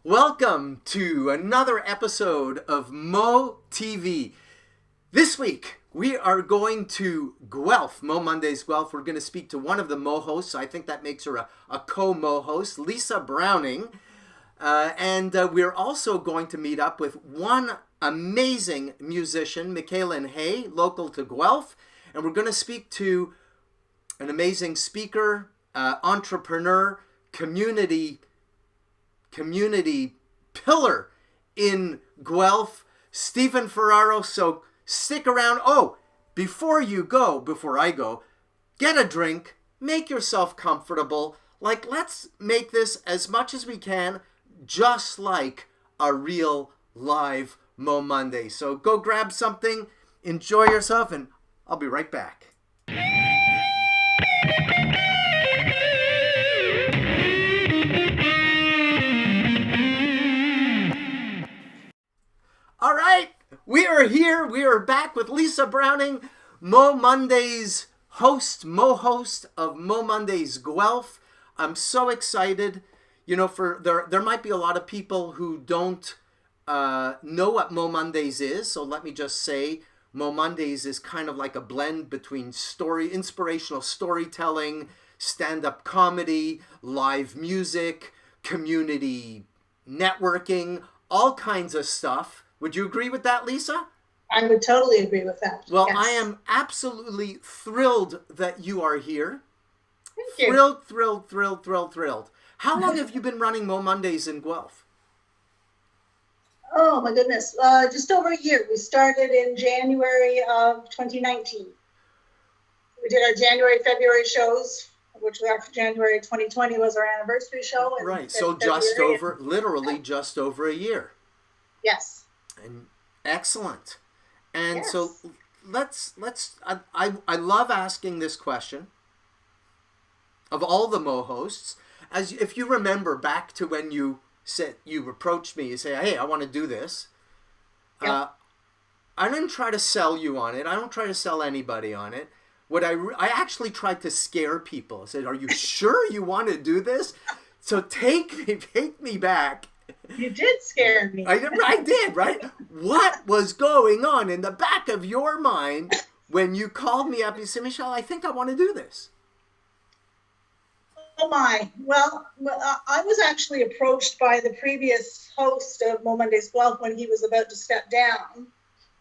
Welcome to another episode of moTV. This week, we are going to Guelph, moMondays Guelph. We're going to speak to one of the moHosts. I think that makes her a co-moHost, Lisa Browning. And we're also going to meet up with one amazing musician, Mikalyn Hay, local to Guelph. And we're going to speak to an amazing speaker, entrepreneur, community pillar in Guelph, Stephen Ferraro. So stick around. Oh, before I go, get a drink, make yourself comfortable. Let's make this as much as we can, just like a real live moMonday. So go grab something, enjoy yourself, and I'll be right back. All right, we are here. We are back with Lisa Browning, moMondays host, moHost of moMondays Guelph. I'm so excited. You know, there might be a lot of people who don't know what moMondays is. So let me just say, moMondays is kind of like a blend between inspirational storytelling, stand-up comedy, live music, community networking, all kinds of stuff. Would you agree with that, Lisa? I would totally agree with that. Well, yes. I am absolutely thrilled that you are here. Thank you. Thrilled. How long have you been running moMondays in Guelph? Oh, my goodness. Just over a year. We started in January of 2019. We did our January, February shows, which was after January 2020 was our anniversary show. Right. So literally just over a year. Yes. And excellent. And yes. So I love asking this question of all the moHosts. As if you remember back to when you said you approached me, you say, "Hey, I want to do this." Yep. I didn't try to sell you on it. I don't try to sell anybody on it. What I actually tried to scare people. I said, "Are you sure you want to do this?" So take me back. You did scare me. I did, right? What was going on in the back of your mind when you called me up and said, "Michelle, I think I want to do this"? Oh my. Well, I was actually approached by the previous host of moMondays Guelph when he was about to step down.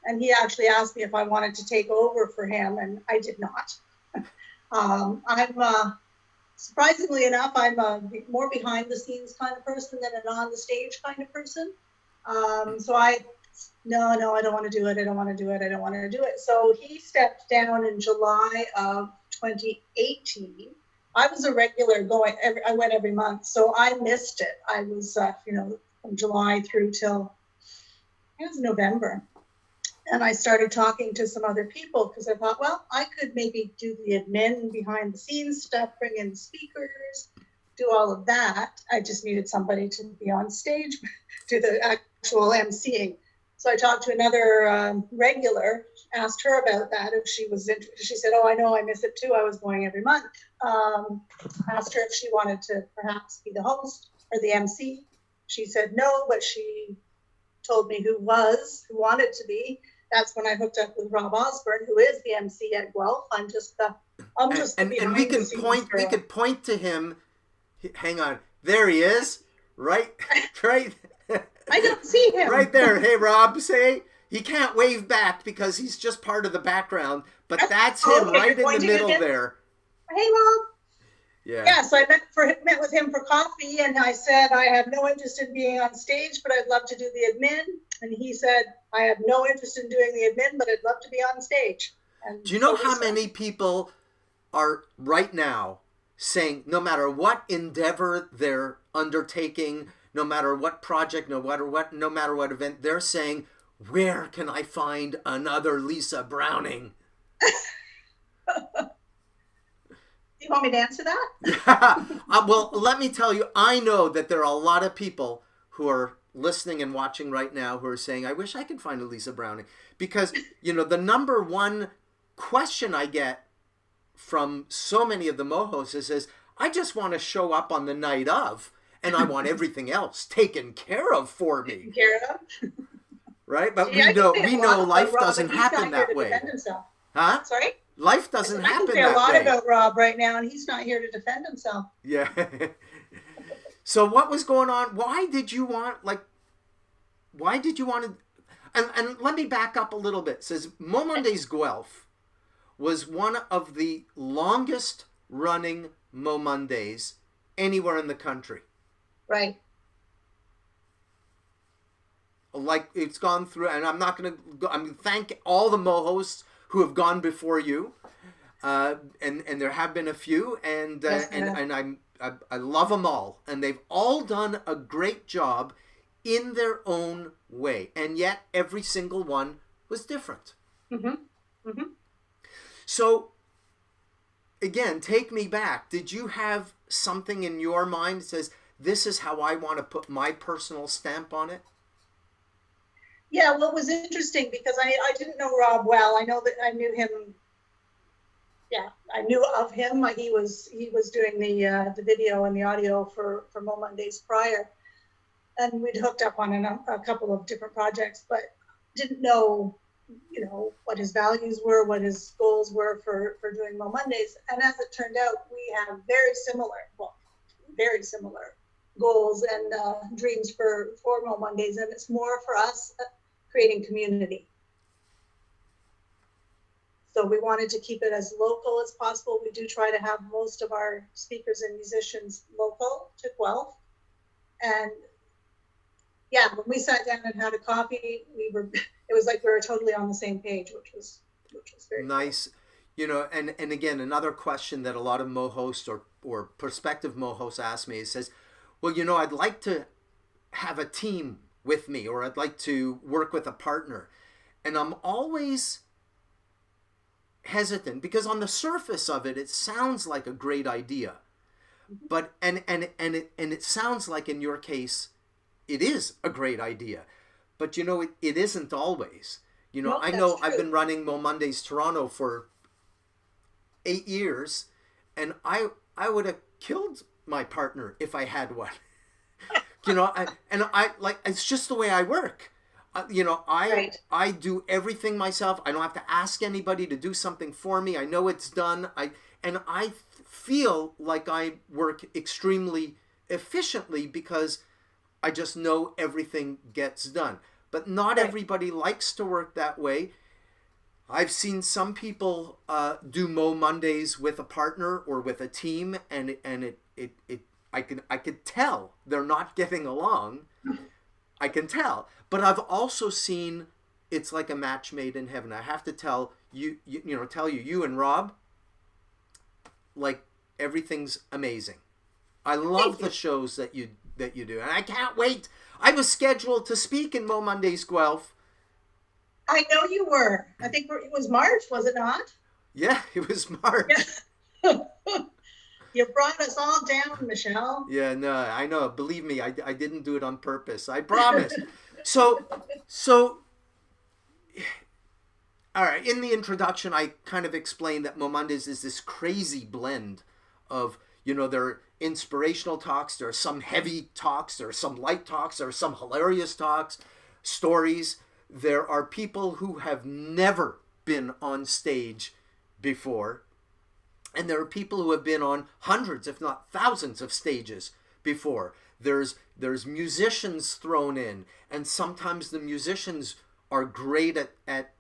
And he actually asked me if I wanted to take over for him, and I did not. Surprisingly enough, I'm a more behind the scenes kind of person than an on the stage kind of person. So I don't want to do it. I don't want to do it. So he stepped down in July of 2018. I was a regular I went every month. So I missed it. I was, from July through till it was November. And I started talking to some other people because I thought, well, I could maybe do the admin behind the scenes stuff, bring in speakers, do all of that. I just needed somebody to be on stage, do the actual emceeing. So I talked to another regular, asked her about that if she was interested. She said, "Oh, I know, I miss it too. I was going every month." Asked her if she wanted to perhaps be the host or the MC. She said no, but she told me who wanted to be. That's when I hooked up with Rob Osborne, who is the MC at Guelph. I'm just the and we could point to him. Hang on, there he is, right. I don't see him. Right there. Hey, Rob, say he can't wave back because he's just part of the background, but that's him right in the middle there. Hey, Rob. Yeah. Yeah, so I met with him for coffee, and I said, I have no interest in being on stage, but I'd love to do the admin. And he said, I have no interest in doing the admin, but I'd love to be on stage. And do you know how many people are right now saying, no matter what endeavor they're undertaking, no matter what project, no matter what event, they're saying, where can I find another Lisa Browning? Do you want me to answer that? Yeah. Well, let me tell you, I know that there are a lot of people who are listening and watching right now who are saying, I wish I could find a Lisa Browning. Because, the number one question I get from so many of the moHosts is, I just want to show up on the night of. and I want everything else taken care of for me. Taken care of. Right? But See, we know life Rob, doesn't happen that way. Huh? Sorry? Life doesn't happen that way. I can say a lot about Rob right now, and he's not here to defend himself. Yeah. So what was going on? Why did you want to, and let me back up a little bit. It says moMondays Guelph was one of the longest running moMondays anywhere in the country. Right. Like, it's gone through, and I'm not going to go, I mean, thank all the moHosts who have gone before you, and there have been a few, and Yes, and I love them all, and they've all done a great job in their own way, and yet every single one was different. Mm-hmm. Mm-hmm. So, again, take me back. Did you have something in your mind that says, this is how I want to put my personal stamp on it? Yeah, well, it was interesting because I didn't know Rob well. I know that I knew him. Yeah, I knew of him. He was doing the video and the audio for moMondays prior, and we'd hooked up on a couple of different projects, but didn't know, what his values were, what his goals were for doing moMondays. And as it turned out, we have very similar goals and dreams for moMondays, and it's more for us creating community. So we wanted to keep it as local as possible. We do try to have most of our speakers and musicians local to Guelph. And yeah, when we sat down and had a coffee, it was like we were totally on the same page, which was very nice. Cool. And again, another question that a lot of moHosts or prospective moHosts ask me, it says, well, I'd like to have a team with me, or I'd like to work with a partner. And I'm always hesitant because on the surface of it, it sounds like a great idea. But and it sounds like in your case, it is a great idea. But it isn't always. No, I know I've been running moMondays Toronto for 8 years, and I would have killed my partner if I had one. I like, it's just the way I work. Right. I do everything myself. I don't have to ask anybody to do something for me. I know it's done. I feel like I work extremely efficiently because I just know everything gets done. But not everybody likes to work that way. I've seen some people do moMondays with a partner or with a team, and I could tell they're not getting along. I can tell. But I've also seen it's like a match made in heaven. I have to tell you, you and Rob, like, everything's amazing. I love the shows that you do, and I can't wait. I was scheduled to speak in moMondays Guelph. I know you were. I think it was March, was it not? Yeah, it was March. Yeah. You brought us all down, Michelle. Yeah, no, I know. Believe me, I didn't do it on purpose. I promise. So, all right. In the introduction, I kind of explained that moMondays is this crazy blend of, there are inspirational talks, there are some heavy talks, there are some light talks, there are some hilarious talks, stories. There are people who have never been on stage before. And there are people who have been on hundreds, if not thousands of stages before. There's musicians thrown in, and sometimes the musicians are great at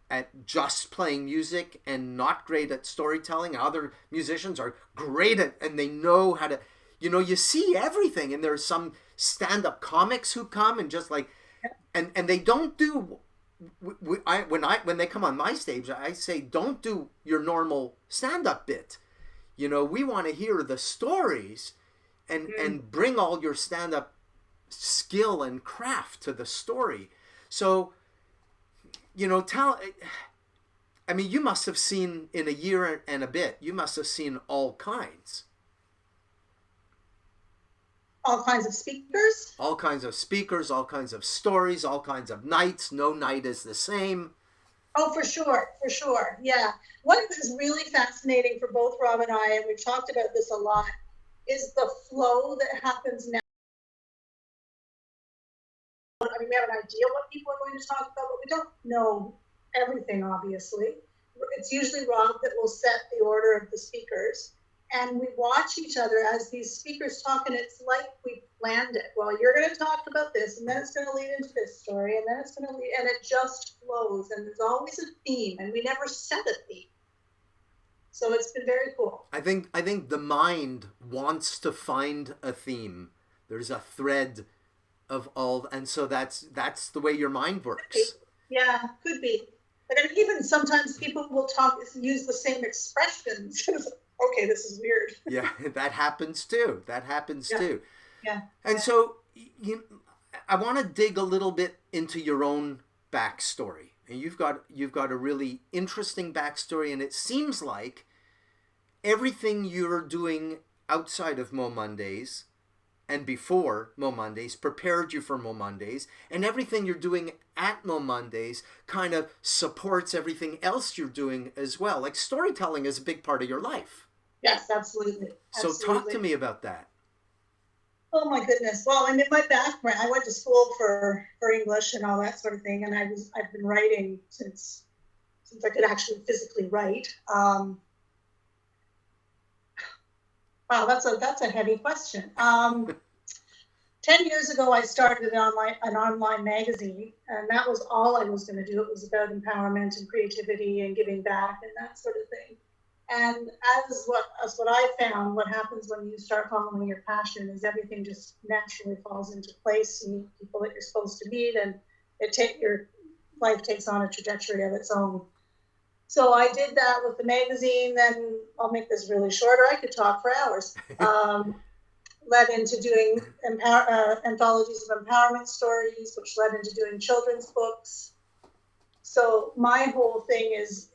just playing music and not great at storytelling. Other musicians are great and they know how to, you see everything. And there's some stand-up comics who come and just like, and they don't do, when they come on my stage, I say, don't do your normal stand-up bit. We want to hear the stories and bring all your stand-up skill and craft to the story. So, you must have seen in a year and a bit, you must have seen all kinds. All kinds of speakers? All kinds of speakers, all kinds of stories, all kinds of nights. No night is the same. Oh, for sure. Yeah. What is really fascinating for both Rob and I, and we've talked about this a lot, is the flow that happens now. mean, we have an idea what people are going to talk about, but we don't know everything, obviously. It's usually Rob that will set the order of the speakers. And we watch each other as these speakers talk, and it's like we planned it. Well, you're going to talk about this, and then it's going to lead into this story, and then it's going to lead, and it just flows. And there's always a theme, and we never set a theme. So it's been very cool. I think the mind wants to find a theme. There's a thread of all, and so that's the way your mind works. Yeah, could be. But then even sometimes people will use the same expressions. Okay, this is weird. Yeah, that happens too. Too. Yeah. And so I want to dig a little bit into your own backstory. And you've got a really interesting backstory, and it seems like everything you're doing outside of moMondays and before moMondays prepared you for moMondays, and everything you're doing at moMondays kind of supports everything else you're doing as well. Like storytelling is a big part of your life. Yes, absolutely. So talk to me about that. Oh my goodness. Well, I mean, my background, I went to school for English and all that sort of thing, and I've been writing since I could actually physically write. Wow, that's a heavy question. 10 years ago, I started an online magazine, and that was all I was going to do. It was about empowerment and creativity and giving back and that sort of thing. And as what I found, what happens when you start following your passion is everything just naturally falls into place. You meet people that you're supposed to meet, and your life takes on a trajectory of its own. So I did that with the magazine. Then I'll make this really short, or I could talk for hours. Led into doing anthologies of empowerment stories, which led into doing children's books. So my whole thing is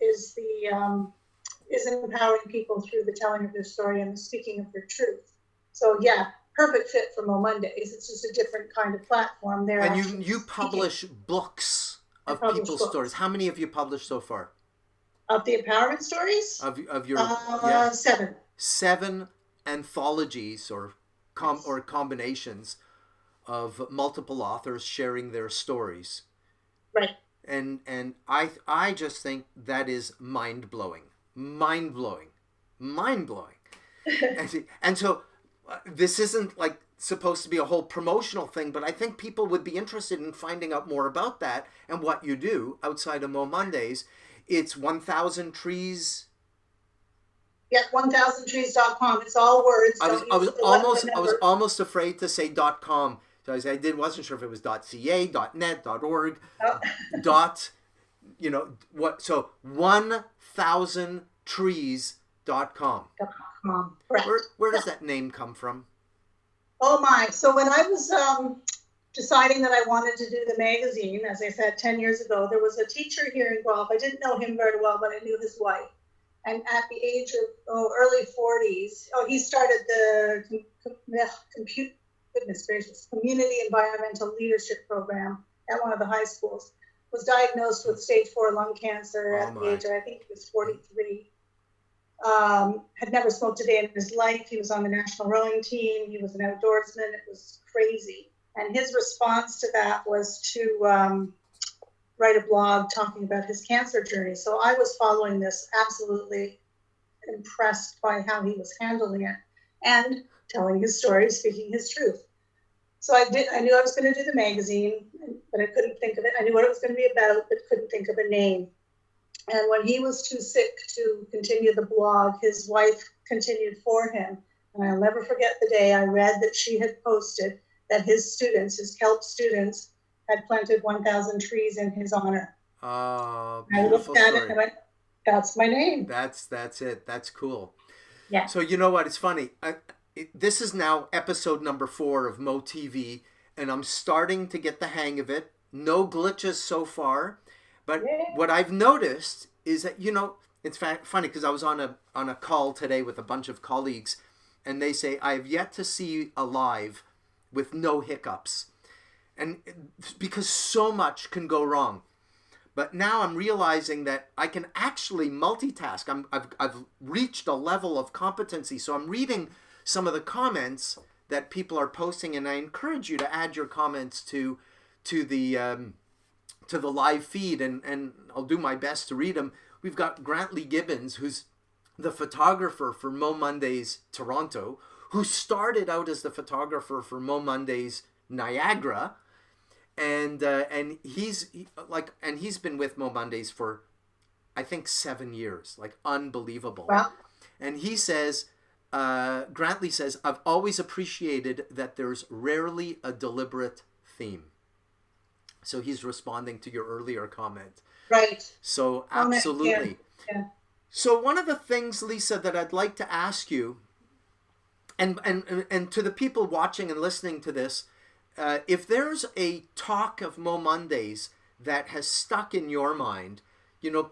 empowering people through the telling of their story and the speaking of their truth. So yeah, perfect fit for moMondays. It's just a different kind of platform there. And you publish books of people's stories. How many have you published so far? Of the empowerment stories? Of your 7. 7 anthologies or combinations of multiple authors sharing their stories. Right. And I just think that is mind-blowing. Mind-blowing. And so this isn't like supposed to be a whole promotional thing, but I think people would be interested in finding out more about that and what you do outside of moMondays. It's 1000 Trees. Yeah, 1000trees.com. It's all words. I was almost afraid to say .com. So wasn't sure if it was .ca, .net, .org, So 1000trees.com. Where does that name come from? Oh my! So when I was deciding that I wanted to do the magazine, as I said 10 years ago, there was a teacher here in Guelph. I didn't know him very well, but I knew his wife. And at the age of early 40s, he started the Community Environmental Leadership Program at one of the high schools. Was diagnosed with stage 4 lung cancer at the age of, I think he was 43. Had never smoked a day in his life. He was on the national rowing team. He was an outdoorsman. It was crazy. And his response to that was to write a blog talking about his cancer journey. So I was following this, absolutely impressed by how he was handling it and telling his story, speaking his truth. So I knew I was going to do the magazine, but I couldn't think of it. I knew what it was going to be about, but couldn't think of a name. And when he was too sick to continue the blog, his wife continued for him. And I'll never forget the day I read that she had posted that his Guelph students, had planted 1000 trees in his honor. Oh, I looked at it and I went, that's my name. That's it. That's cool. Yeah. So you know what? It's funny. This is now episode number 4 of moTV, and I'm starting to get the hang of it. No glitches so far. But what I've noticed is that, it's funny because I was on a call today with a bunch of colleagues, and they say, I have yet to see a live with no hiccups. And because so much can go wrong. But now I'm realizing that I can actually multitask. I've reached a level of competency. So I'm reading some of the comments that people are posting, and I encourage you to add your comments to to the live feed, and I'll do my best to read them. We've got Grantley Gibbons, who's the photographer for Mondays Toronto, who started out as the photographer for Mondays Niagara, and he's been with Mondays for, I think, 7 years, like unbelievable. Wow. And he says, Grantley says, I've always appreciated that there's rarely a deliberate theme. So he's responding to your earlier comment. Right. So absolutely. Yeah. So one of the things, Lisa, that I'd like to ask you, and to the people watching and listening to this, if there's a talk of Mondays that has stuck in your mind,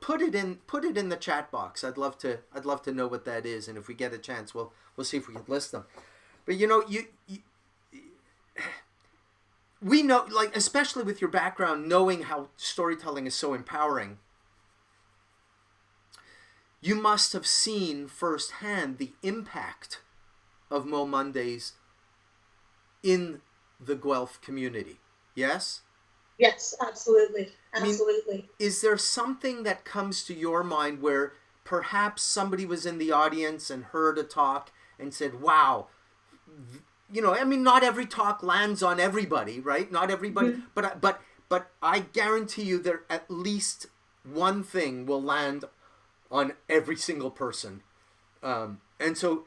put it in the chat box. I'd love to know what that is, and if we get a chance, we'll see if we can list them. But we know, like, especially with your background, knowing how storytelling is so empowering, you must have seen firsthand the impact of Mondays in the Guelph community. Yes? Yes, absolutely. Absolutely. I mean, is there something that comes to your mind where perhaps somebody was in the audience and heard a talk and said, wow, not every talk lands on everybody, right? Not everybody, mm-hmm. but I guarantee you that at least one thing will land on every single person. And so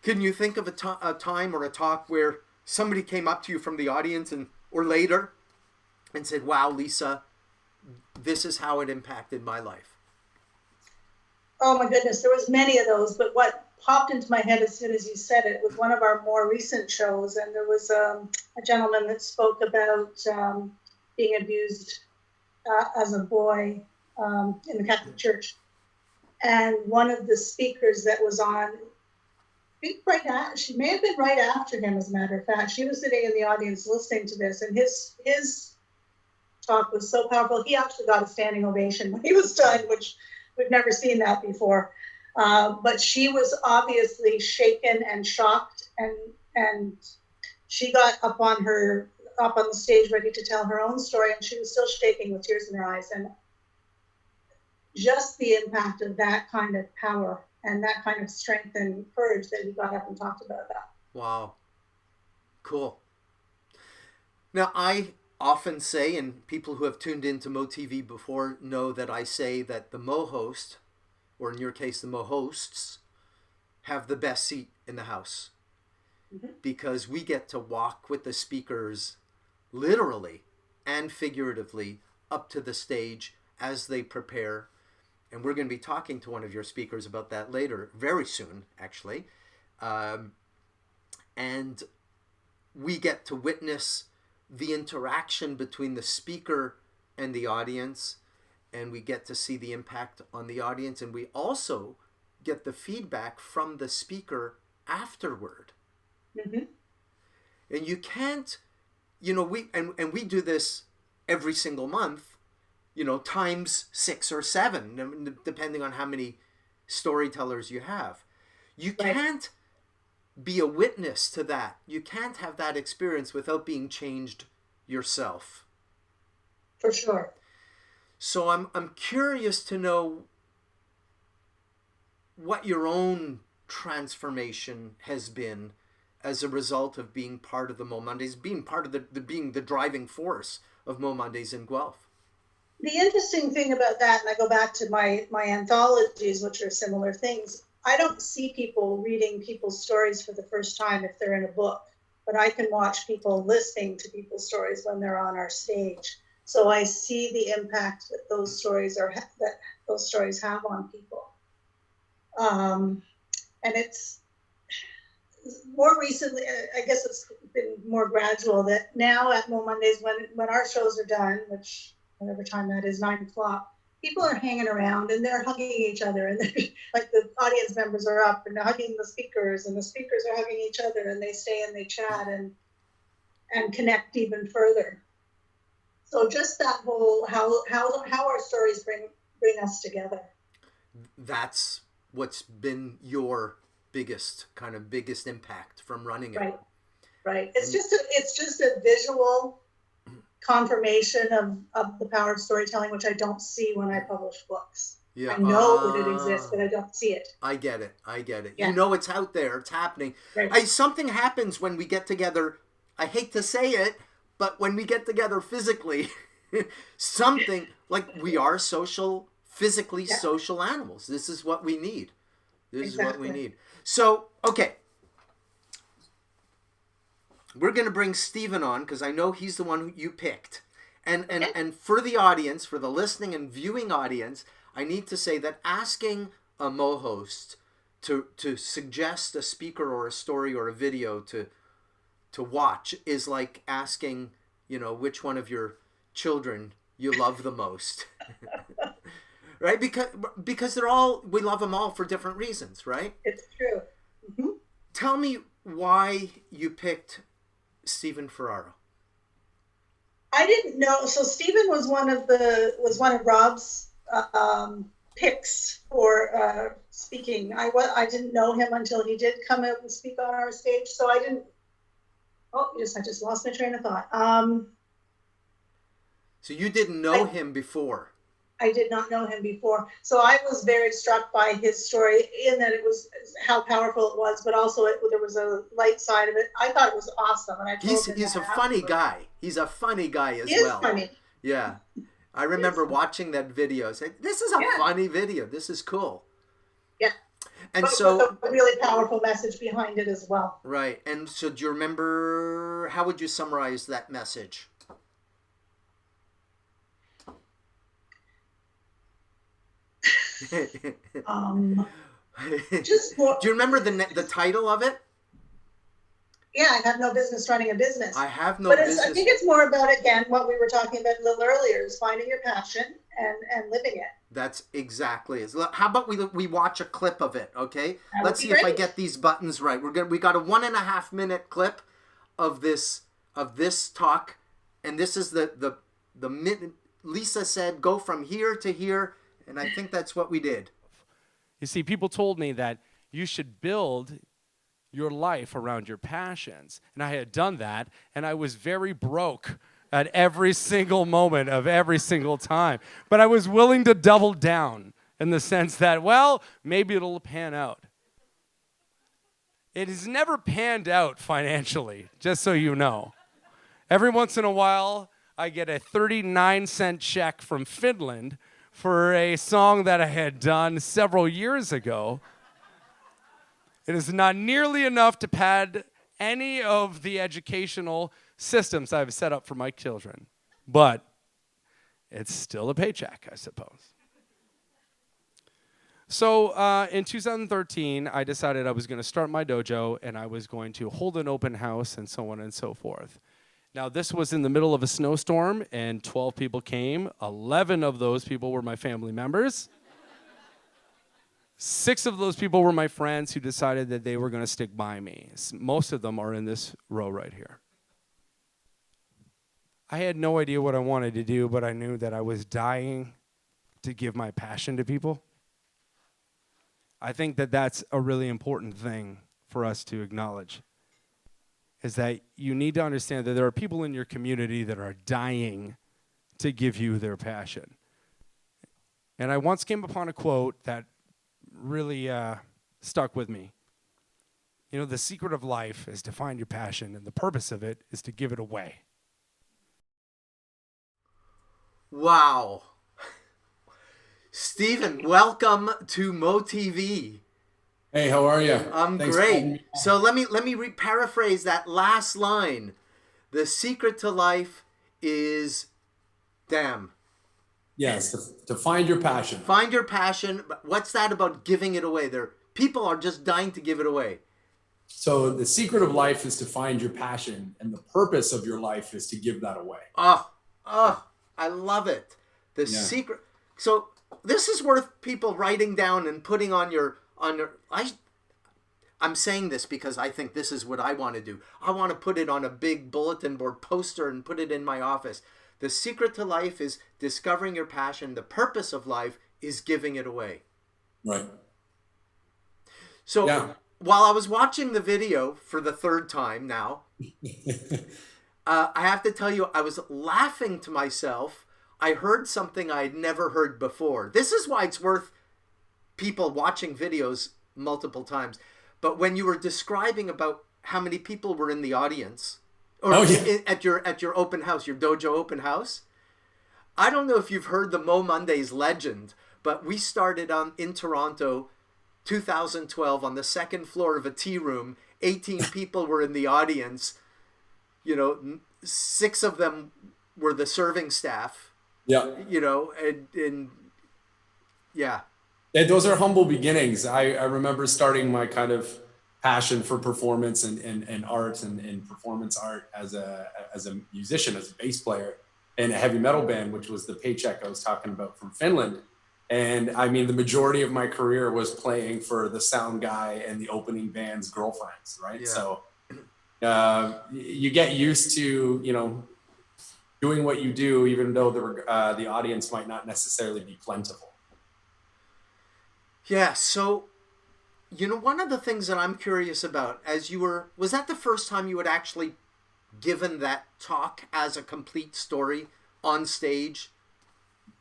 can you think of a time or a talk where somebody came up to you from the audience or later and said, wow, Lisa, this is how it impacted my life? Oh my goodness, there was many of those, but what popped into my head as soon as you said it was one of our more recent shows, and there was a gentleman that spoke about being abused as a boy in the Catholic Church. And one of the speakers that was on, she may have been right after him, as a matter of fact. She was sitting in the audience listening to this, and his talk was so powerful. He actually got a standing ovation when he was done, which we've never seen that before. But she was obviously shaken and shocked, and she got up on the stage ready to tell her own story, and she was still shaking with tears in her eyes. And just the impact of that kind of power and that kind of strength and courage that he got up and talked about that. Wow. Cool. Now, I often say, and people who have tuned into moTV before know that I say that the moHost, or in your case, the moHosts, have the best seat in the house. Mm-hmm. Because we get to walk with the speakers literally and figuratively up to the stage as they prepare. And we're going to be talking to one of your speakers about that later, very soon, actually. And we get to witness the interaction between the speaker and the audience, and we get to see the impact on the audience, and we also get the feedback from the speaker afterward. Mm-hmm. And you can't, we do this every single month, times 6 or 7, depending on how many storytellers you have. You can't be a witness to that. You can't have that experience without being changed yourself. For sure. So I'm curious to know what your own transformation has been as a result of being part of the moMondays, being part of being the driving force of moMondays in Guelph. The interesting thing about that, and I go back to my anthologies, which are similar things, I don't see people reading people's stories for the first time if they're in a book, but I can watch people listening to people's stories when they're on our stage. So I see the impact that those stories have on people. And it's more recently, I guess it's been more gradual, that now at moMondays, when our shows are done, which whatever time that is, 9 o'clock, people are hanging around and they're hugging each other, and like the audience members are up and hugging the speakers, and the speakers are hugging each other, and they stay and they chat and connect even further. So just that whole how our stories bring us together. That's what's been your biggest impact from running it. Right. It's just a visual confirmation of the power of storytelling, which I don't see when I publish books. Yeah. I know that it exists, but I don't see it. I get it. I get it. Yeah. You know it's out there. It's happening. Right. Something happens when we get together. I hate to say it, but when we get together physically, something like we are physically social animals. This is what we need. This is what we need. So, okay. We're going to bring Stephen on because I know he's the one who you picked. And for the audience, for the listening and viewing audience, I need to say that asking a moHost to suggest a speaker or a story or a video to watch is like asking, which one of your children you love the most. Right? Because we love them all for different reasons, right? It's true. Mm-hmm. Tell me why you picked Stephen Ferraro. I didn't know. So Stephen was one of Rob's picks for speaking. I didn't know him until he did come out and speak on our stage. So I didn't. Oh, I just lost my train of thought. So you didn't know him before. I did not know him before. So I was very struck by his story in that it was how powerful it was, but also there was a light side of it. I thought it was awesome. And he's a funny guy. He's a funny guy as well. He is funny. Yeah. I remember watching that video. Saying, this is a funny video. This is cool. Yeah. And but so with a really powerful message behind it as well. Right. And so do you remember, how would you summarize that message? Just more, do you remember the title of it? Yeah, I have no business running a business. I have no business. I think it's more about, again, what we were talking about a little earlier, is finding your passion and living it. That's exactly it. How about we watch a clip of it, okay? Let's see if I get these buttons right. We got a 1.5 minute clip of this talk, and this is the minute Lisa said go from here to here, and I think that's what we did. You see, people told me that you should build your life around your passions. And I had done that, and I was very broke at every single moment of every single time. But I was willing to double down in the sense that, well, maybe it'll pan out. It has never panned out financially, just so you know. Every once in a while, I get a 39-cent check from Finland for a song that I had done several years ago. It is not nearly enough to pad any of the educational systems I've set up for my children. But it's still a paycheck, I suppose. So in 2013, I decided I was going to start my dojo, and I was going to hold an open house and so on and so forth. Now, this was in the middle of a snowstorm, and 12 people came. 11 of those people were my family members. 6 of those people were my friends who decided that they were going to stick by me. Most of them are in this row right here. I had no idea what I wanted to do, but I knew that I was dying to give my passion to people. I think that that's a really important thing for us to acknowledge, is that you need to understand that there are people in your community that are dying to give you their passion. And I once came upon a quote that really stuck with me. You know, the secret of life is to find your passion, and the purpose of it is to give it away. Wow. Stephen, welcome to moTV. Hey, how are you? I'm great. So let me paraphrase that last line. The secret to life is, damn. Yes, to find your passion. Find your passion. But what's that about giving it away? People are just dying to give it away. So the secret of life is to find your passion, and the purpose of your life is to give that away. Oh, I love it. The secret. So this is worth people writing down and putting on your. I'm saying this because I think this is what I want to do. I want to put it on a big bulletin board poster and put it in my office. The secret to life is discovering your passion. The purpose of life is giving it away. Right. So while I was watching the video for the third time now, I have to tell you, I was laughing to myself. I heard something I'd never heard before. This is why it's worth people watching videos multiple times. But when you were describing about how many people were in the audience, or at your open house, your dojo open house, I don't know if you've heard the moMondays legend, but we started in Toronto, 2012, on the second floor of a tea room. 18 people were in the audience. 6 of them were the serving staff. Yeah. And yeah. Those are humble beginnings. I remember starting my kind of passion for performance and art and performance art as a musician, as a bass player in a heavy metal band, which was the paycheck I was talking about from Finland. And I mean, the majority of my career was playing for the sound guy and the opening band's girlfriends, right? Yeah. So you get used to, doing what you do, even though the audience might not necessarily be plentiful. Yeah. So, one of the things that I'm curious about, was that the first time you had actually given that talk as a complete story on stage?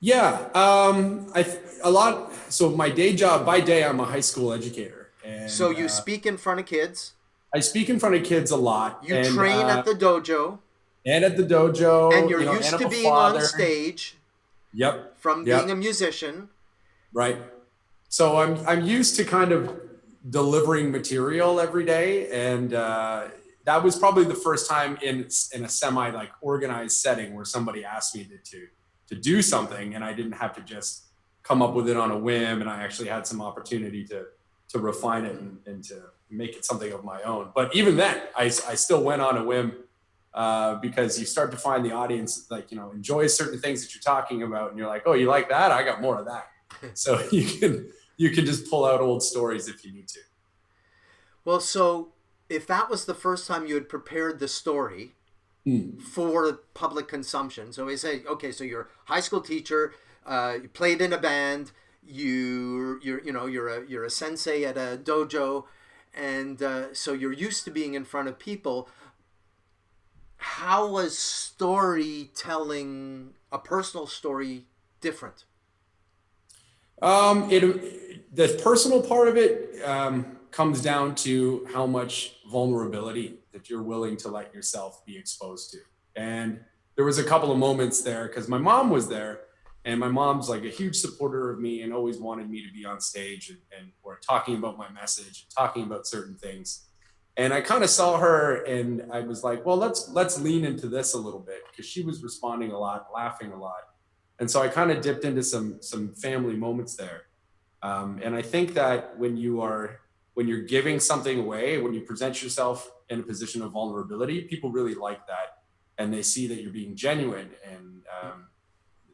Yeah, So my day job, by day, I'm a high school educator. And, so you speak in front of kids? I speak in front of kids a lot. You train at the dojo? And at the dojo. And you're used to being on stage? Yep. From being a musician? Right. So I'm used to kind of delivering material every day. And that was probably the first time in a semi organized setting where somebody asked me to do something, and I didn't have to just come up with it on a whim, and I actually had some opportunity to refine it and to make it something of my own. But even then, I still went on a whim because you start to find the audience enjoys certain things that you're talking about, and you're like, oh, you like that? I got more of that. So you can just pull out old stories if you need to. Well, so if that was the first time you had prepared the story for public consumption. So we say, okay, so you're a high school teacher, you played in a band, you're a sensei at a dojo, and so you're used to being in front of people. How was storytelling, a personal story, different? The personal part of it comes down to how much vulnerability that you're willing to let yourself be exposed to. And there was a couple of moments there because my mom was there, and my mom's like a huge supporter of me and always wanted me to be on stage and we're talking about my message and talking about certain things. And I kind of saw her and I was like, well, let's lean into this a little bit, because she was responding a lot, laughing a lot. And so I kind of dipped into some family moments there. And I think that when you're giving something away, when you present yourself in a position of vulnerability, people really like that. And they see that you're being genuine, and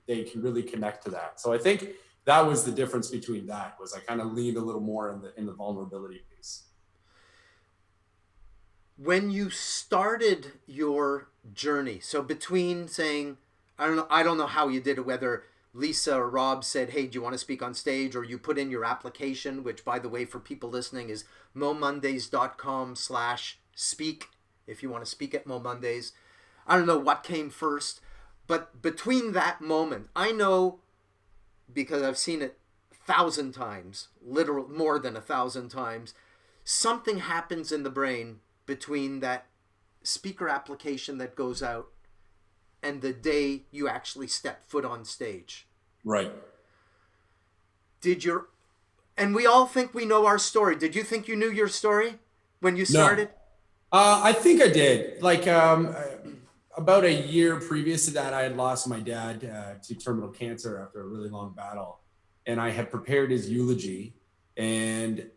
they can really connect to that. So I think that was the difference between that, was I kind of leaned a little more in the vulnerability piece. When you started your journey, so between saying, I don't know how you did it, whether Lisa or Rob said, hey, do you want to speak on stage? Or you put in your application, which, by the way, for people listening is momondays.com/speak, if you want to speak at moMondays. I don't know what came first, but between that moment, I know, because I've seen it 1,000 times, literal more than 1,000 times, something happens in the brain between that speaker application that goes out and the day you actually step foot on stage. Right. And we all think we know our story. Did you think you knew your story when you started? No. I think I did. About a year previous to that, I had lost my dad to terminal cancer after a really long battle. And I had prepared his eulogy. And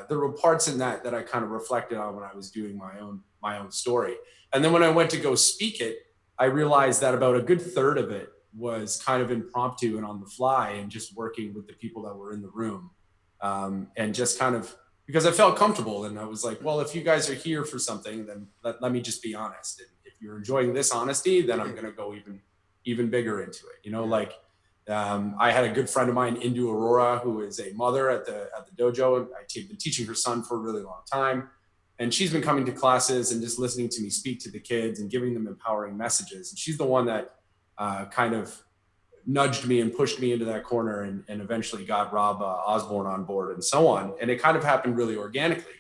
there were parts in that I kind of reflected on when I was doing my own story. And then when I went to go speak it, I realized that about a good third of it was kind of impromptu and on the fly, and just working with the people that were in the room. And just kind of, because I felt comfortable, and I was like, well, if you guys are here for something, then let me just be honest. And if you're enjoying this honesty, then I'm going to go even bigger into it. I had a good friend of mine, Indu Aurora, who is a mother at the dojo, and I've been teaching her son for a really long time. And she's been coming to classes and just listening to me speak to the kids and giving them empowering messages. And she's the one that kind of nudged me and pushed me into that corner, and eventually got Rob Osborne on board and so on. And it kind of happened really organically.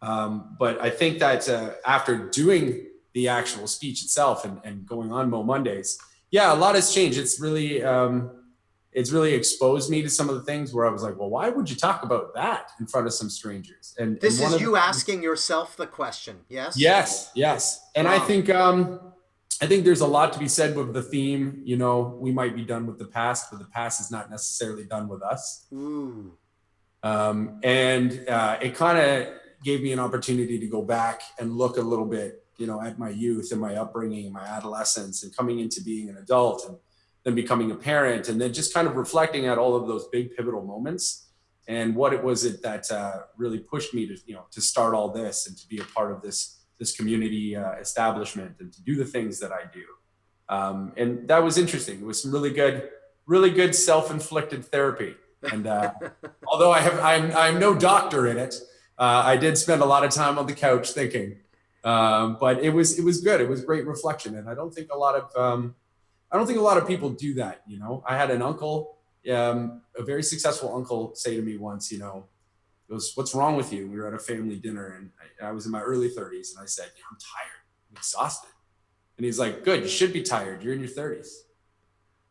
But I think that after doing the actual speech itself and going on moMondays, yeah, a lot has changed. It's really exposed me to some of the things where I was like, well, why would you talk about that in front of some strangers? And This and is you asking yourself the question, yes? Yes. And Wow. I think there's a lot to be said with the theme. You know, we might be done with the past, but the past is not necessarily done with us. Ooh. It kind of gave me an opportunity to go back and look a little bit, you know, at my youth and my upbringing, my adolescence, and coming into being an adult, and then becoming a parent, and then just kind of reflecting at all of those big pivotal moments and what it was that really pushed me to, you know, to start all this and to be a part of this community establishment and to do the things that I do. And that was interesting. It was some really good self-inflicted therapy. And although I'm no doctor in it, I did spend a lot of time on the couch thinking. But it was good. It was great reflection, and I don't think a lot of people do that. You know, I had an uncle, a very successful uncle, say to me once, you know, goes, "What's wrong with you?" We were at a family dinner, and I was in my early 30s, and I said, "Yeah, I'm tired. I'm exhausted." And he's like, "Good. You should be tired. You're in your 30s."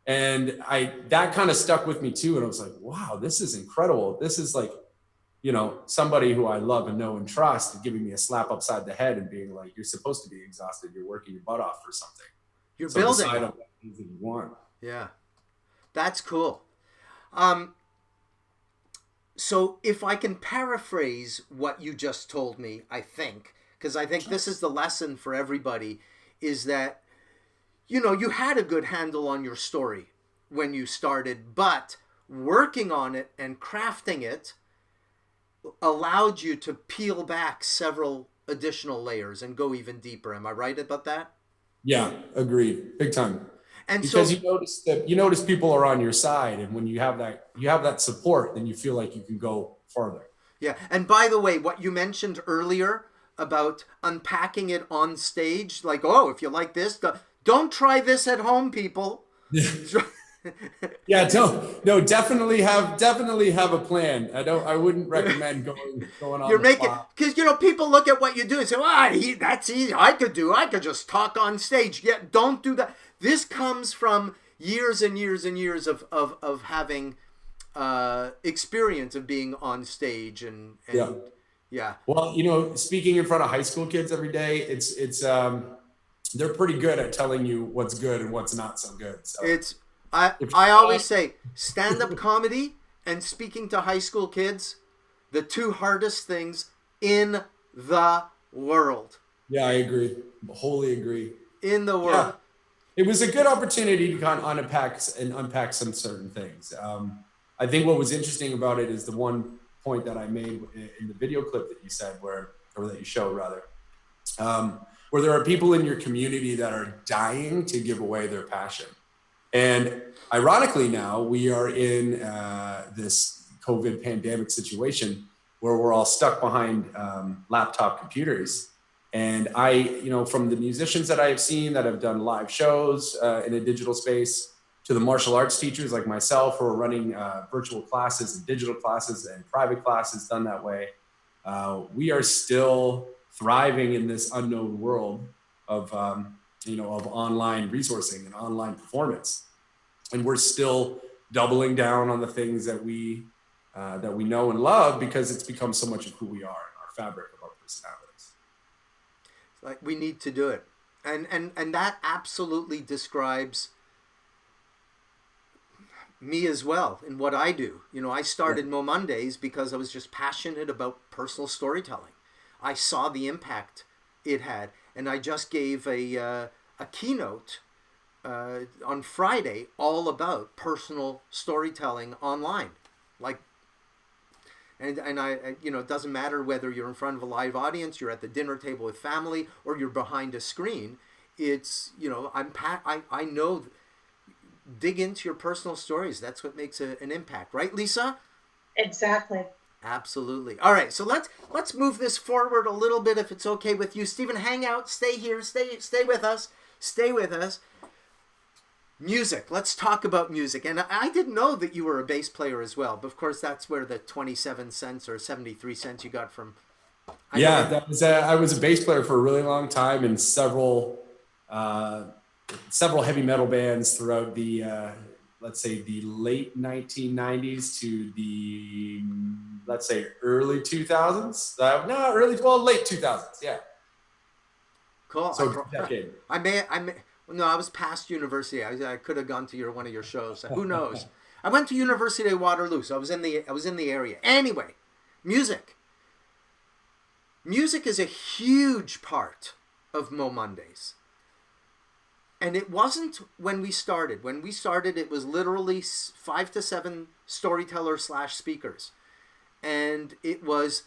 And that kind of stuck with me too. And I was like, wow, this is incredible. This is like, you know, somebody who I love and know and trust giving me a slap upside the head and being like, you're supposed to be exhausted. You're working your butt off for something. You're so building. Decide on what things that you want. Yeah. That's cool. So if I can paraphrase what you just told me, I think, because I think this is the lesson for everybody, is that, you know, you had a good handle on your story when you started, but working on it and crafting it allowed you to peel back several additional layers and go even deeper. Am I right about that? Yeah, agreed. Big time. And because so you notice people are on your side, and when you have that support, then you feel like you can go farther. yeah. And by the way, what you mentioned earlier about unpacking it on stage, like, oh, if you like this, don't try this at home, people. Yeah, definitely have a plan. I wouldn't recommend going on. You're making, because, you know, people look at what you do and say, that's easy. I could just talk on stage. Yeah, don't do that. This comes from years and years and years of having experience of being on stage and yeah. Well, you know, speaking in front of high school kids every day, it's they're pretty good at telling you what's good and what's not so good. So I always say stand-up comedy and speaking to high school kids, the two hardest things in the world. Yeah, I agree. Wholly agree. In the world. Yeah. It was a good opportunity to kind of unpack some certain things. I think what was interesting about it is the one point that I made in the video clip that you said, or that you showed rather, where there are people in your community that are dying to give away their passion. And ironically now we are in this COVID pandemic situation where we're all stuck behind laptop computers. And from the musicians that I have seen that have done live shows in a digital space, to the martial arts teachers like myself who are running virtual classes and digital classes and private classes done that way, we are still thriving in this unknown world of online resourcing and online performance. And we're still doubling down on the things that we know and love because it's become so much of who we are and our fabric of our personalities. Like, we need to do it. And that absolutely describes me as well in what I do. You know, I started moMondays because I was just passionate about personal storytelling. I saw the impact it had, and I just gave a keynote on Friday all about personal storytelling online. Like, and I it doesn't matter whether you're in front of a live audience, you're at the dinner table with family, or you're behind a screen. It's, I know, dig into your personal stories. That's what makes an impact, right, Lisa? Exactly. Absolutely. All right, so let's move this forward a little bit, if it's okay with you, Stephen. Hang out, stay here, stay with us, stay with us. Music. Let's talk about music. And I didn't know that you were a bass player as well, but of course that's where the 27 cents or 73 cents you got from. That was I was a bass player for a really long time in several heavy metal bands throughout the let's say the late 1990s to the let's say early 2000s. Late 2000s. Yeah. Cool. So decade. No, I was past university. I could have gone to one of your shows. Who knows? I went to University of Waterloo, so I was in the area. Anyway, music. Music is a huge part of moMondays. And it wasn't when we started. When we started, it was literally 5 to 7 storytellers / speakers. And it was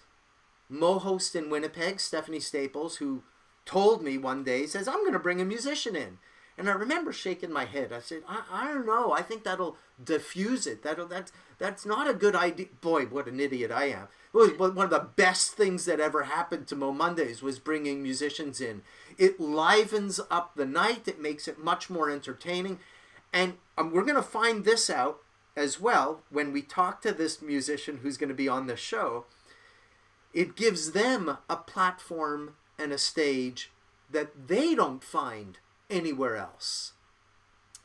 moHost in Winnipeg, Stephanie Staples, who told me one day, says, I'm going to bring a musician in. And I remember shaking my head. I said, I don't know. I think that'll diffuse it. That's not a good idea. Boy, what an idiot I am. One of the best things that ever happened to moMondays was bringing musicians in. It livens up the night. It makes it much more entertaining. And we're going to find this out as well when we talk to this musician who's going to be on the show. It gives them a platform and a stage that they don't find anywhere else.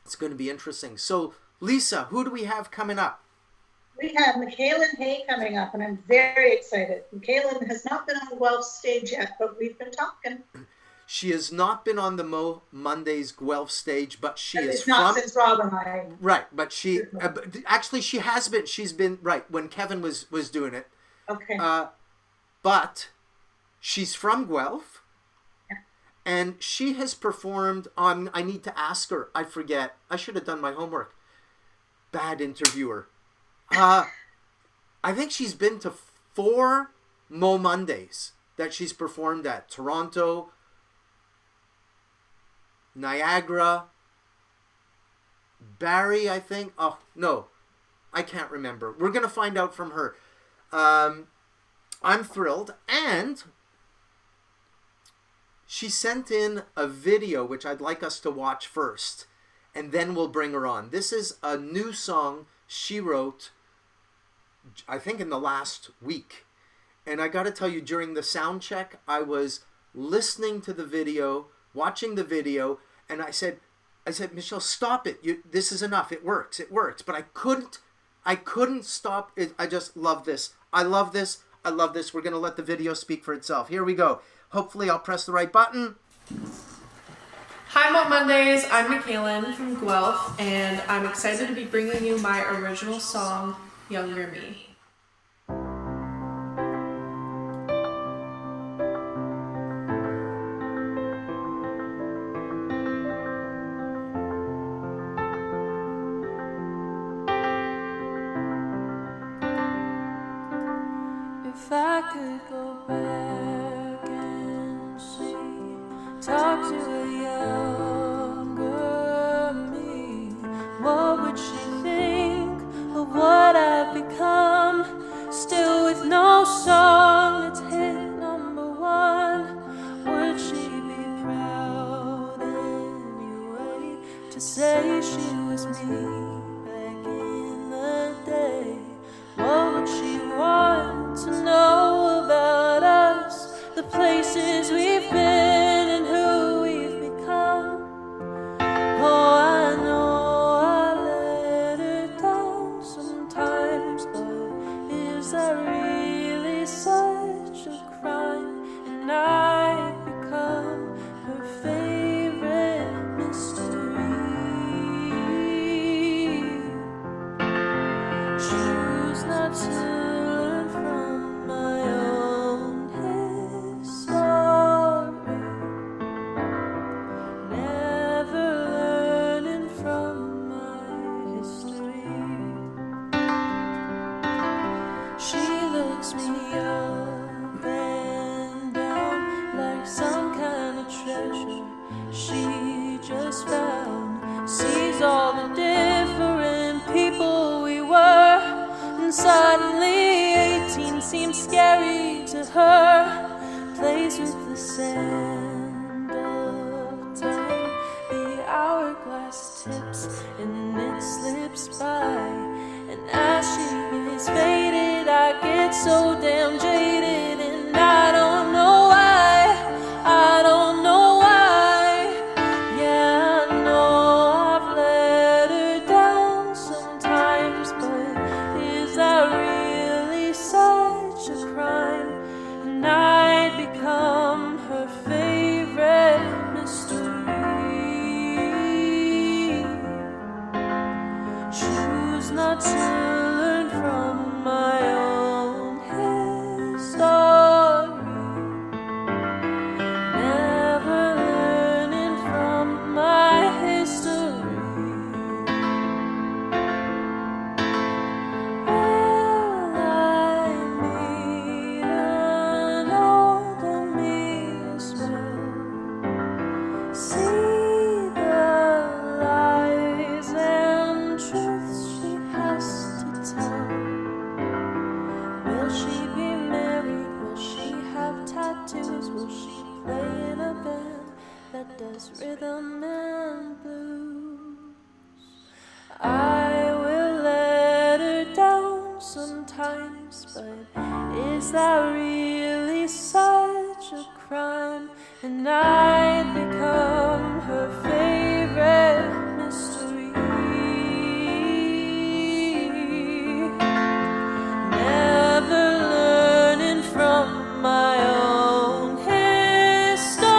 It's going to be interesting. So, Lisa, who do we have coming up? We have Mikalyn Hay coming up, and I'm very excited. Mikalyn has not been on the Guelph stage yet, but we've been talking. She has not been on the moMondays Guelph stage, but she is it's not since Rob and I. Right, but she actually she has been. She's been right when Kevin was doing it. Okay. But she's from Guelph. And she has performed on, I need to ask her, I forget. I should have done my homework. Bad interviewer. I think she's been to 4 moMondays that she's performed at. Toronto, Niagara, Barrie, I think. Oh, no. I can't remember. We're going to find out from her. I'm thrilled. And she sent in a video, which I'd like us to watch first, and then we'll bring her on. This is a new song she wrote, I think, in the last week. And I got to tell you, during the sound check, I was listening to the video, watching the video, and I said, Michelle, stop it. This is enough. It works. But I couldn't stop it. I just love this. I love this. We're going to let the video speak for itself. Here we go. Hopefully I'll press the right button. Hi moMondays, I'm Mikalyn from Guelph, and I'm excited to be bringing you my original song, Younger Me. If I could go back and see, talk to a younger me, what would she think of what I've become? Still with no song that's hit #1, would she be proud anyway to say she was me back in the day? What would she want to know about us, the places we've been and who we've become? Oh, I know I let her down sometimes, but is that really such a crime? And I've become her favorite mystery. Choose not to learn from my own history, never learning from my history. She looks me up and down like some kind of treasure she just found, sees all the different people we were, and suddenly 18 seemed scary to her. Plays with the sand of time. The hourglass tips and it slips by. And as she is faded, I get so damn jaded. And I don't know why, I don't know why. Yeah, I know I've let her down sometimes, but is that really such a crime? And I'd become her favorite mystery. Choose not to learn from my own history. Never learning from my history. Will I meet an older me as well? See the lies and truths she has to tell. Will she be married? Will she have tattoos? Will she play in a band that does rhythm and blues? I will let her down sometimes, but is that really such a crime? And I'd become her favorite mystery. Never learning from my own history.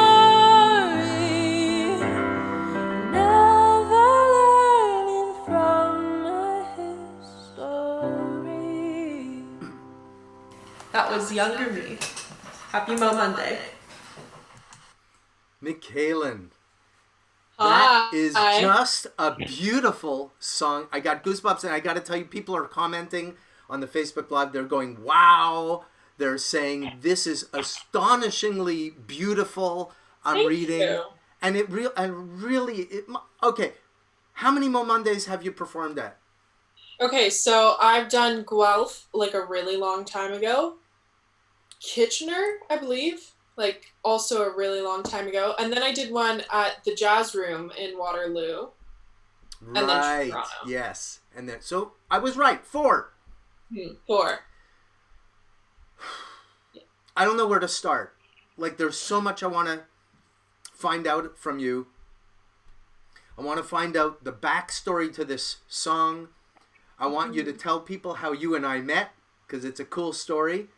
Never learning from my history. That was Younger Me. Happy Mo Monday. Mikalyn. Hi. That is just a beautiful song. I got goosebumps, and I got to tell you, people are commenting on the Facebook Live. They're going, wow. They're saying, this is astonishingly beautiful. I'm Thank reading. you. And okay. How many moMondays have you performed at? Okay, so I've done Guelph like a really long time ago. Kitchener, I believe, like also a really long time ago. And then I did one at the Jazz Room in Waterloo. And then Right. Toronto. Yes. And then, so I was right. 4. 4. I don't know where to start. Like, there's so much I want to find out from you. I want to find out the backstory to this song. I want you to tell people how you and I met, because it's a cool story.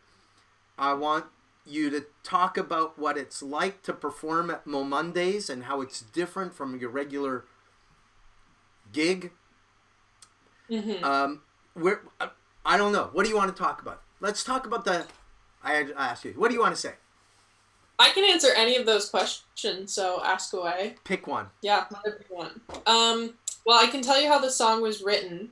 I want you to talk about what it's like to perform at moMondays and how it's different from your regular gig. Where I don't know. What do you want to talk about? Let's talk about I asked you. What do you want to say? I can answer any of those questions, so ask away. Pick one. Yeah, my big one. Well, I can tell you how the song was written.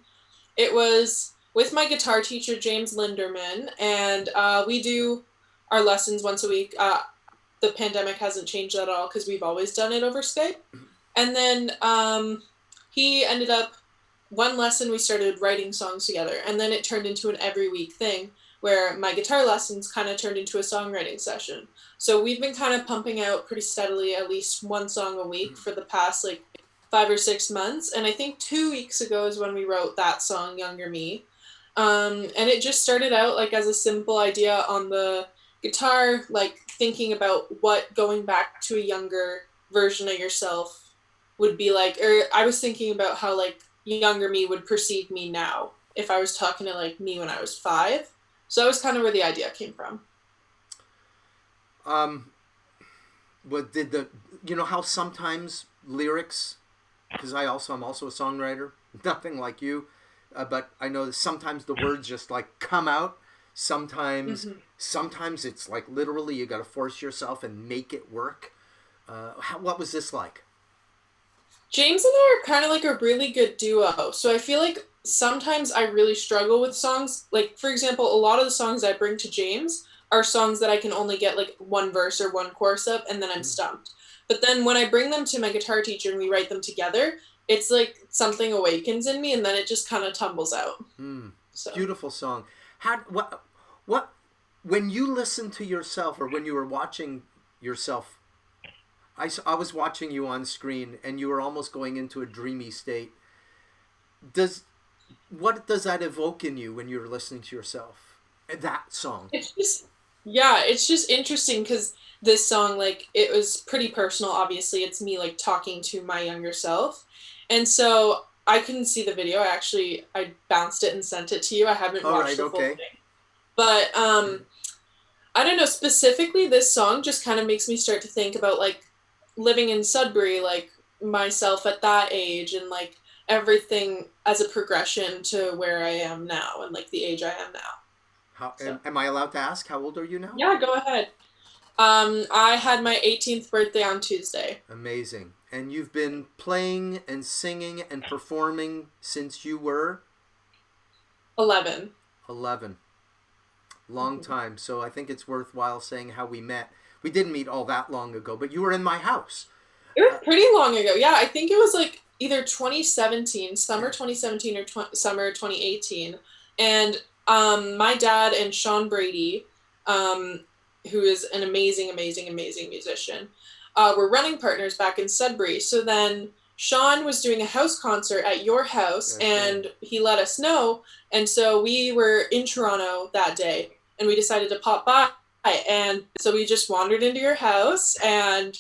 It was with my guitar teacher, James Linderman, and we do our lessons once a week. The pandemic hasn't changed that at all because we've always done it over Skype. And then he ended up, one lesson we started writing songs together, and then it turned into an every week thing where my guitar lessons kind of turned into a songwriting session. So we've been kind of pumping out pretty steadily at least one song a week for the past 5 or 6 months. And I think 2 weeks ago is when we wrote that song, Younger Me. And it just started out as a simple idea on the guitar, thinking about what going back to a younger version of yourself would be like. Or I was thinking about how younger me would perceive me now if I was talking to me when I was 5. So that was kind of where the idea came from. But did how sometimes lyrics, because I'm also a songwriter, nothing like you, but I know that sometimes the words just come out. Sometimes it's literally you got to force yourself and make it work. What was this like? James and I are kind of a really good duo. So I feel like sometimes I really struggle with songs. For example, a lot of the songs I bring to James are songs that I can only get one verse or one chorus up, and then I'm stumped. But then when I bring them to my guitar teacher and we write them together, it's something awakens in me, and then it just kind of tumbles out. So. Beautiful song. when you listen to yourself, or when you were watching yourself, I was watching you on screen, and you were almost going into a dreamy state. What does that evoke in you when you're listening to yourself? That song. It's just interesting because this song, like, it was pretty personal. Obviously, it's me like talking to my younger self, and so I couldn't see the video. I bounced it and sent it to you. I haven't watched the full thing, but I don't know, specifically this song just kind of makes me start to think about like living in Sudbury, like myself at that age, and like everything as a progression to where I am now and like the age I am now. Am I allowed to ask, how old are you now? Yeah, go ahead. I had my 18th birthday on Tuesday. Amazing. And you've been playing and singing and performing since you were? 11. 11. Long time. So I think it's worthwhile saying how we met. We didn't meet all that long ago, but you were in my house. It was pretty long ago. Yeah, I think it was like either 2017, summer 2017 or summer 2018. And my dad and Sean Brady, who is an amazing musician, were running partners back in Sudbury. So then Sean was doing a house concert at your house, and he let us know. And so we were in Toronto that day, and we decided to pop by. And so we just wandered into your house, and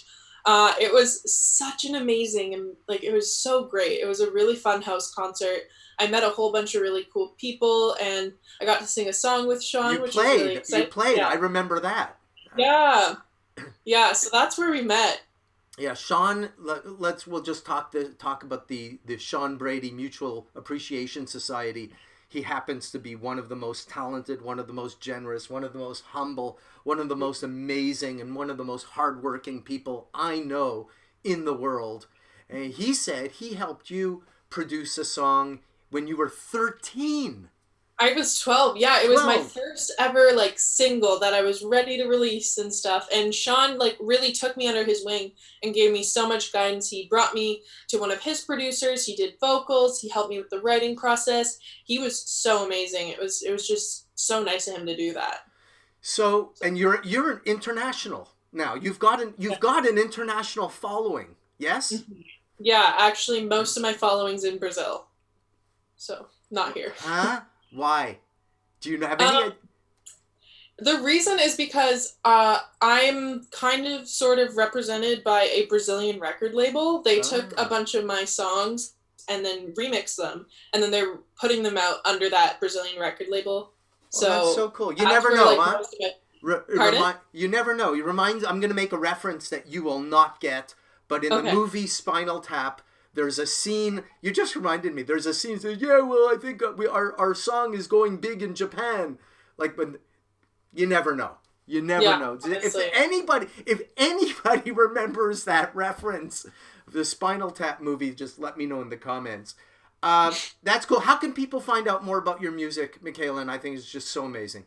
it was such an amazing, and like, it was so great. It was a really fun house concert. I met a whole bunch of really cool people, and I got to sing a song with Sean, which was really exciting. You played. Yeah. I remember that. Yeah. Yeah, so that's where we met. Yeah, Sean, we'll just talk about the Sean Brady Mutual Appreciation Society. He happens to be one of the most talented, one of the most generous, one of the most humble, one of the most amazing, and one of the most hardworking people I know in the world. And he said he helped you produce a song when you were 13. I was 12. Yeah, it was my first ever like single that I was ready to release and stuff. And Sean like really took me under his wing and gave me so much guidance. He brought me to one of his producers. He did vocals. He helped me with the writing process. He was so amazing. It was just so nice of him to do that. So, and you're international now. You've got an international following. Yes? Mm-hmm. Yeah, actually most of my following's in Brazil. So, not here. Huh? Why? Do you have any? The reason is because I'm kind of sort of represented by a Brazilian record label. They took a bunch of my songs and then remixed them, and then they're putting them out under that Brazilian record label. So that's so cool. You never know, like, huh? You never know. I'm going to make a reference that you will not get, but in the movie Spinal Tap, there's a scene, you just reminded me, there's a scene that, I think our song is going big in Japan. Like, but you never know. You never know. Honestly. If anybody remembers that reference, the Spinal Tap movie, just let me know in the comments. That's cool. How can people find out more about your music, Mikalyn? I think it's just so amazing.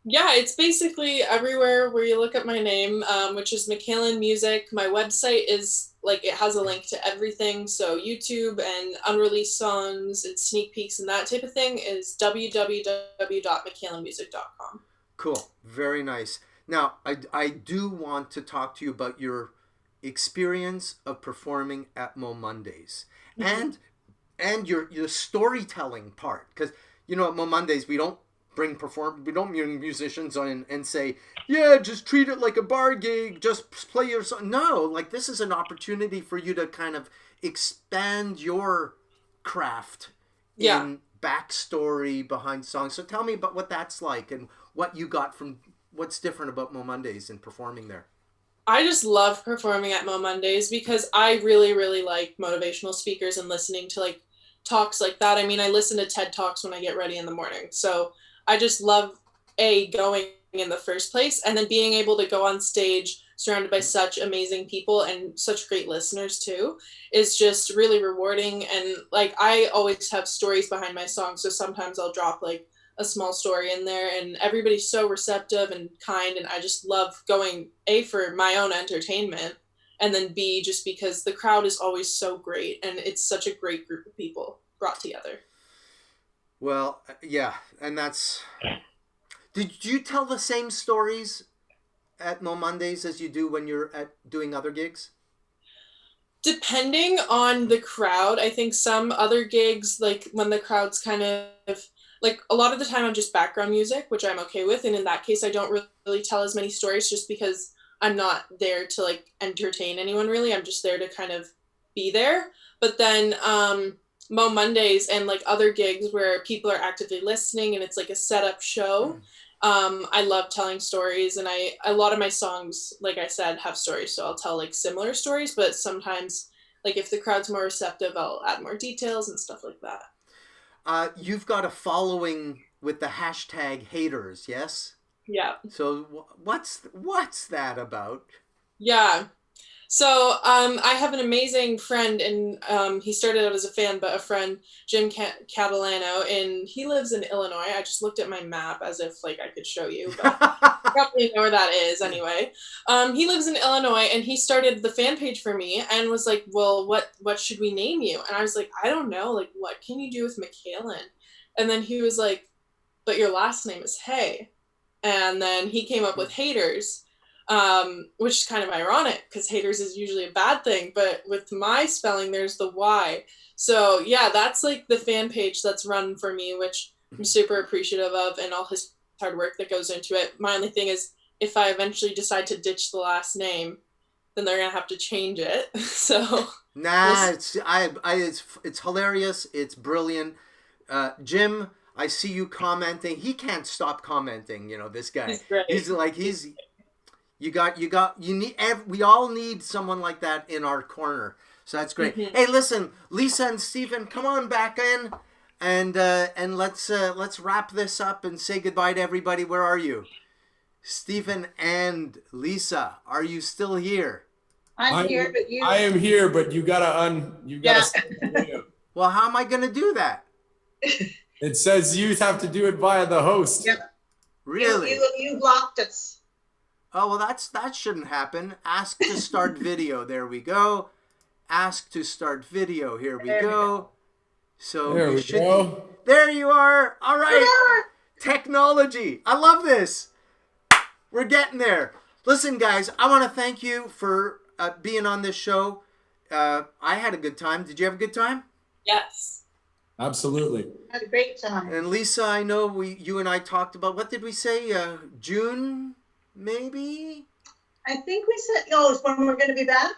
Yeah, it's basically everywhere where you look up my name, which is Mikalyn Music. My website is, like, it has a link to everything. So YouTube and unreleased songs and sneak peeks and that type of thing is www.mikalynmusic.com. Cool. Very nice. Now, I do want to talk to you about your experience of performing at MoMondays and your storytelling part. Because, at MoMondays, we don't bring musicians on and say, just treat it like a bar gig, just play your song. No, like, this is an opportunity for you to kind of expand your craft in backstory behind songs. So tell me about what that's like and what you got from, what's different about MoMondays and performing there. I just love performing at MoMondays because I really, really like motivational speakers and listening to like talks like that. I mean, I listen to TED Talks when I get ready in the morning. So I just love going in the first place, and then being able to go on stage surrounded by such amazing people and such great listeners too is just really rewarding. And like, I always have stories behind my songs, so sometimes I'll drop like a small story in there, and everybody's so receptive and kind, and I just love going A, for my own entertainment, and then B, just because the crowd is always so great and it's such a great group of people brought together. Well, yeah, and that's... Did you tell the same stories at moMondays as you do when you're doing other gigs? Depending on the crowd, I think some other gigs, like when the crowd's kind of like, a lot of the time I'm just background music, which I'm okay with, and in that case I don't really tell as many stories just because I'm not there to like entertain anyone really. I'm just there to kind of be there. But then moMondays and like other gigs where people are actively listening and it's like a setup show, I love telling stories, and a lot of my songs, like I said, have stories, so I'll tell like similar stories, but sometimes like if the crowd's more receptive, I'll add more details and stuff like that. You've got a following with the hashtag haters, yes? Yeah. So what's that about? Yeah. So I have an amazing friend, and he started out as a fan, but a friend, Jim Catalano, and he lives in Illinois. I just looked at my map as if like I could show you, but you probably know where that is anyway. He lives in Illinois, and he started the fan page for me and was like, well, what should we name you? And I was like, I don't know, like what can you do with Mikalyn? And then he was like, but your last name is Hay. And then he came up with haters. Which is kind of ironic because haters is usually a bad thing, but with my spelling, there's the Y. So yeah, that's like the fan page that's run for me, which I'm super appreciative of, and all his hard work that goes into it. My only thing is, if I eventually decide to ditch the last name, then they're gonna have to change it. So nah, it's hilarious. It's brilliant. Jim, I see you commenting. He can't stop commenting. You know, this guy. He's great. You need. We all need someone like that in our corner. So that's great. Mm-hmm. Hey, listen, Lisa and Stephen, come on back in, and let's wrap this up and say goodbye to everybody. Where are you, Stephen and Lisa? Are you still here? I'm here, but you. I am here, but you gotta Yeah. Well, how am I going to do that? It says you have to do it via the host. Yep. Really? You blocked us. Oh, well, that shouldn't happen. Ask to start video. There we go. Ask to start video. Here we go. So There we go. There you are. All right. Technology. I love this. We're getting there. Listen, guys, I want to thank you for being on this show. I had a good time. Did you have a good time? Yes. Absolutely. Had a great time. And Lisa, I know you and I talked about, what did we say? June, maybe? I think we said, it's when we're going to be back.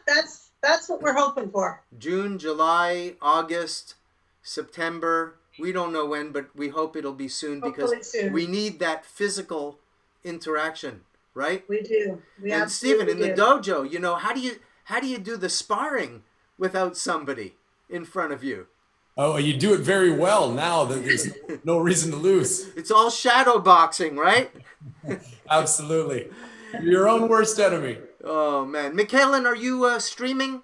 That's what we're hoping for. June, July, August, September. We don't know when, but we hope it'll be soon. Hopefully Because soon. we need that physical interaction, right? We do. And Stephen, in the dojo, you know, how do you do the sparring without somebody in front of you? Oh, you do it very well now that there's no reason to lose. It's all shadow boxing, right? Absolutely. You're your own worst enemy. Oh, man. Mikalyn, are you streaming?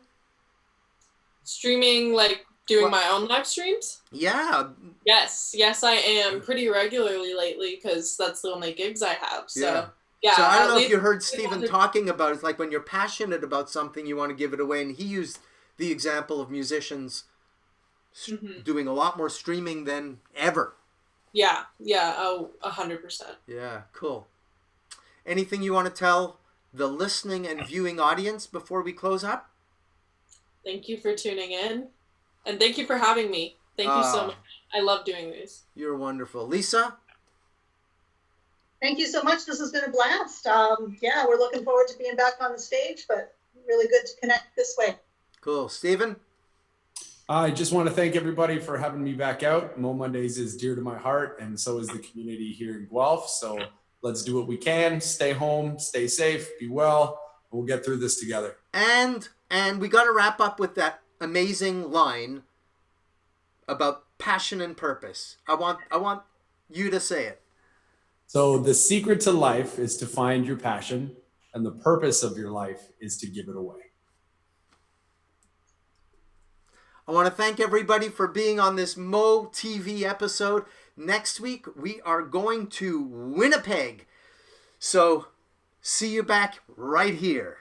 Streaming, like doing my own live streams? Yeah. Yes, I am pretty regularly lately because that's the only gigs I have. So yeah. So I don't know if you heard Stephen talking about it. It's like when you're passionate about something, you want to give it away. And he used the example of musicians doing a lot more streaming than ever. Yeah. Oh, 100%. Yeah, cool. Anything you want to tell the listening and viewing audience before we close up? Thank you for tuning in. And thank you for having me. Thank you so much. I love doing these. You're wonderful. Lisa? Thank you so much. This has been a blast. We're looking forward to being back on the stage, but really good to connect this way. Cool. Stephen? I just want to thank everybody for having me back out. moMondays is dear to my heart, and so is the community here in Guelph. So let's do what we can. Stay home, stay safe, be well. We'll get through this together. And we got to wrap up with that amazing line about passion and purpose. I want you to say it. So the secret to life is to find your passion, and the purpose of your life is to give it away. I want to thank everybody for being on this moTV episode. Next week, we are going to Winnipeg. So, see you back right here.